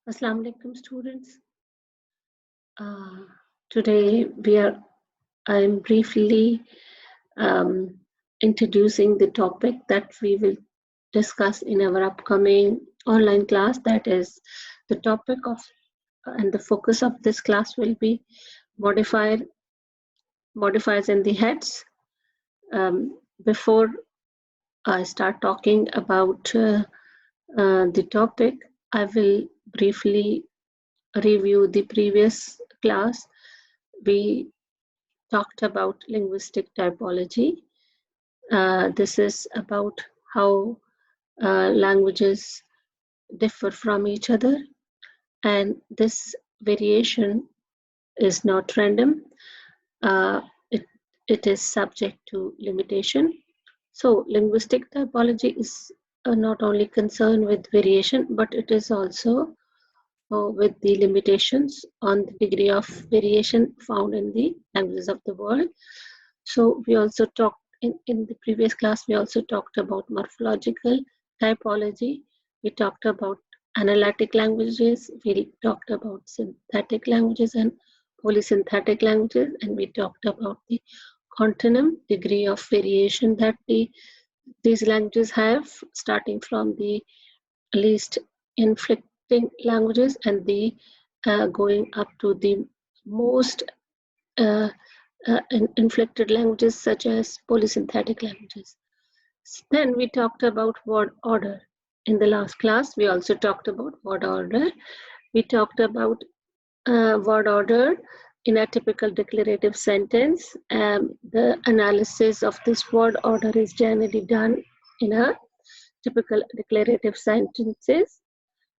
Assalamu alaikum, students. Today I'm briefly introducing the topic that we will discuss in our upcoming online class. That is the topic of and the focus of this class will be modifiers and the heads. Before I start talking about the topic, I will briefly review the previous class. We talked about linguistic typology. This is about how languages differ from each other, and this variation is not random. Uh, it is subject to limitation. So linguistic typology is not only concerned with variation, but it is also with the limitations on the degree of variation found in the languages of the world. So we also talked in the previous class, we also talked about morphological typology. We talked about analytic languages. We talked about synthetic languages and polysynthetic languages. And we talked about the continuum degree of variation that these languages have, starting from the least inflecting languages and the going up to the most inflected languages such as polysynthetic languages. Then we talked about word order. In the last class, we also talked about word order. We talked about word order in a typical declarative sentence. The analysis of this word order is generally done in a typical declarative sentences.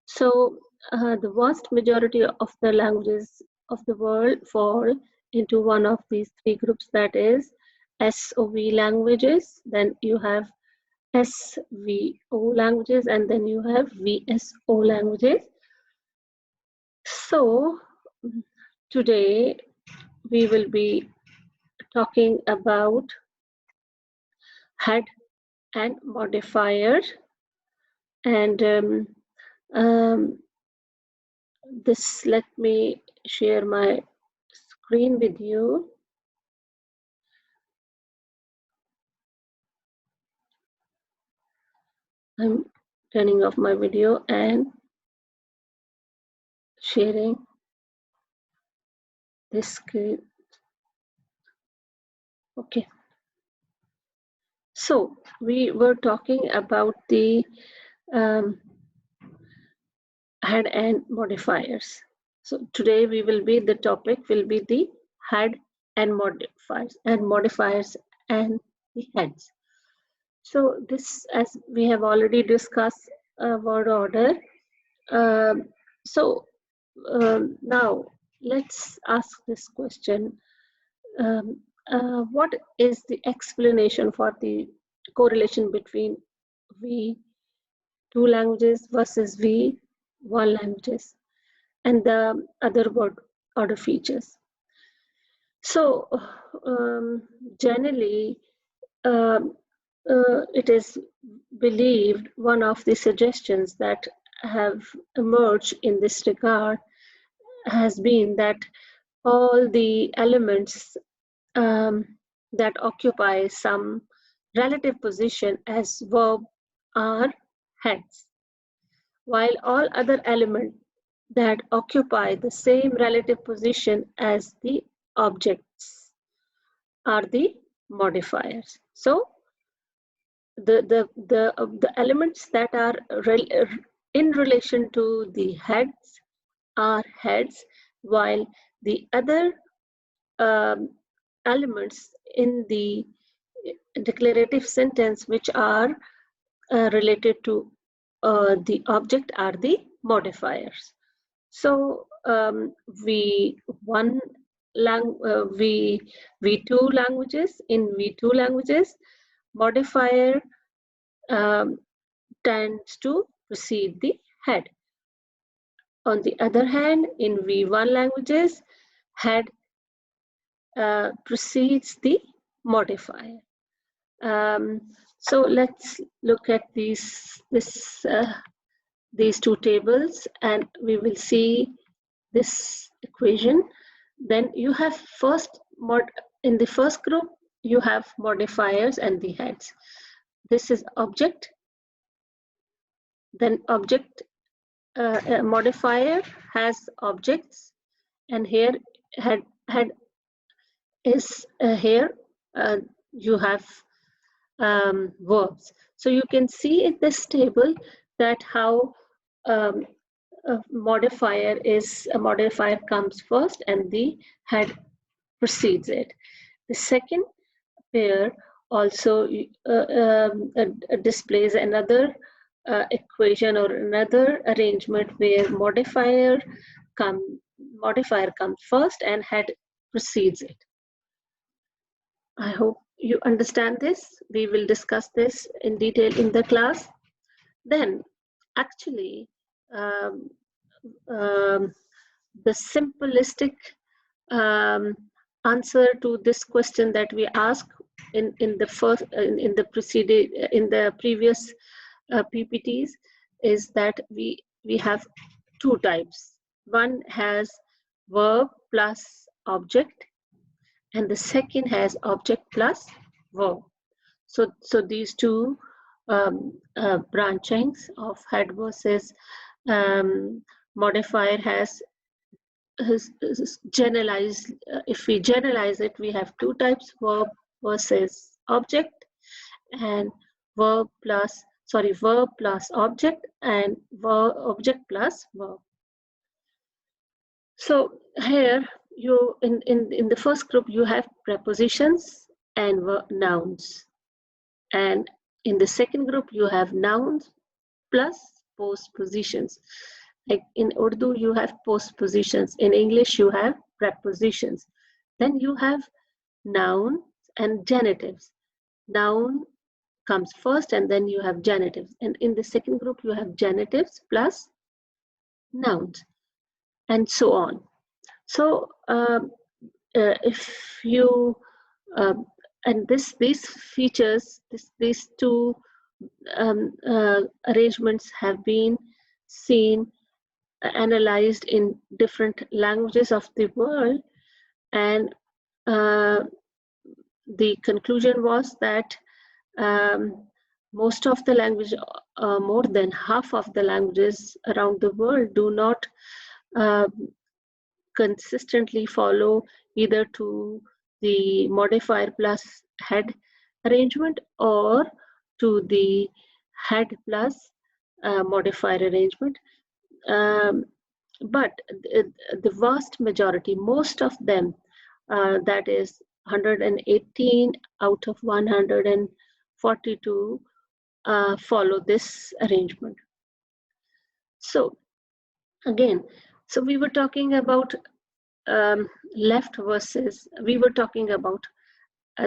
So the vast majority of the languages of the world fall into one of these three groups, that is SOV languages, then you have SVO languages, and then you have VSO languages. So today we will be talking about head and modifier, and let me share my screen with you. I'm turning off my video and sharing this screen. Okay. So we were talking about the head and modifiers. So today the topic will be the head and modifiers and the heads. So this, as we have already discussed, word order. Now let's ask this question. What is the explanation for the correlation between V2 languages versus V1 languages and the other word order features? So generally, it is believed, one of the suggestions that have emerged in this regard has been that all the elements that occupy some relative position as verb are heads, while all other elements that occupy the same relative position as the objects are the modifiers. So the elements that are in relation to the heads are heads, while the other elements in the declarative sentence which are related to the object are the modifiers. So V2 languages, in V2 languages, modifier tends to precede the head. On the other hand, in V1 languages, head precedes the modifier. So let's look at this these two tables and we will see this equation. Then you have in the first group, you have modifiers and the heads. This is object, then object modifier has objects, and here head is here you have verbs. So you can see in this table that how a modifier comes first and the head precedes it. The second pair also displays another equation or another arrangement where modifier comes first and head precedes it. I hope you understand this. We will discuss this in detail in the class. Then, actually, the simplistic answer to this question that we asked in the previous PPTs is that we have two types. One has verb plus object, and the second has object plus verb. So these two branchings of head versus modifier has generalized. If we generalize it, we have two types: verb versus object, and verb plus object, and object plus verb. So here you in the first group you have prepositions and nouns, and in the second group you have nouns plus postpositions. Like in Urdu you have postpositions, in English you have prepositions. Then you have noun and genitives. Noun comes first and then you have genitives, and in the second group you have genitives plus nouns, and so on. So if you and these features, these two arrangements have been seen, analyzed in different languages of the world, and the conclusion was that most of the language, more than half of the languages around the world do not consistently follow either to the modifier plus head arrangement or to the head plus modifier arrangement. But the vast majority, most of them, that is 118 out of 142, follow this arrangement. So again, so we were talking about left versus, we were talking about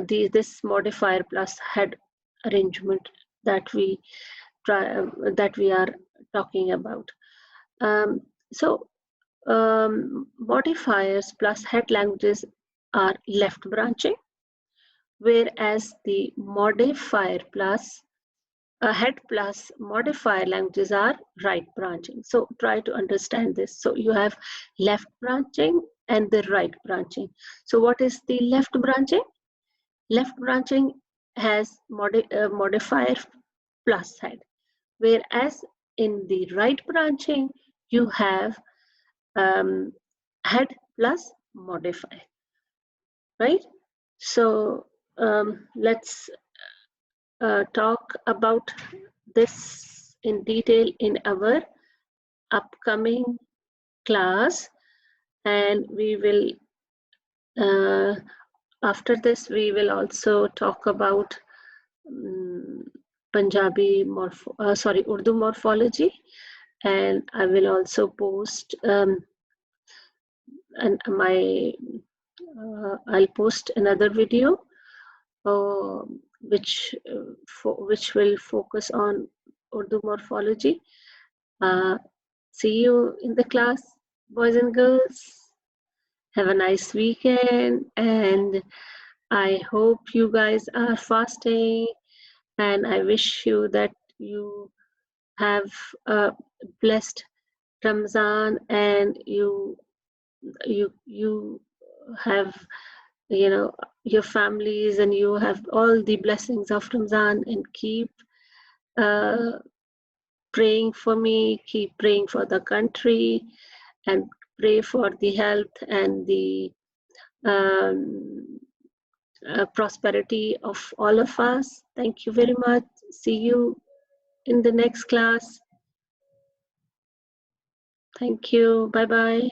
this modifier plus head arrangement that we are talking about. Modifiers plus head languages are left branching, whereas the modifier plus head plus modifier languages are right branching. So try to understand this. So you have left branching and the right branching. So what is the left branching? Left branching has modifier plus head, whereas in the right branching you have head plus modifier, right? So let's talk about this in detail in our upcoming class, and we will after this we will also talk about Urdu morphology, and I will also post I'll post another video which will focus on Urdu morphology. See you in the class, boys and girls. Have a nice weekend, and I hope you guys are fasting, and I wish you that you have a blessed Ramzan, and you have, you know, your families, and you have all the blessings of Ramzan, and keep uh, praying for me, keep praying for the country, and pray for the health and the um, prosperity of all of us. Thank you very much. See you in the next class. Thank you. Bye bye.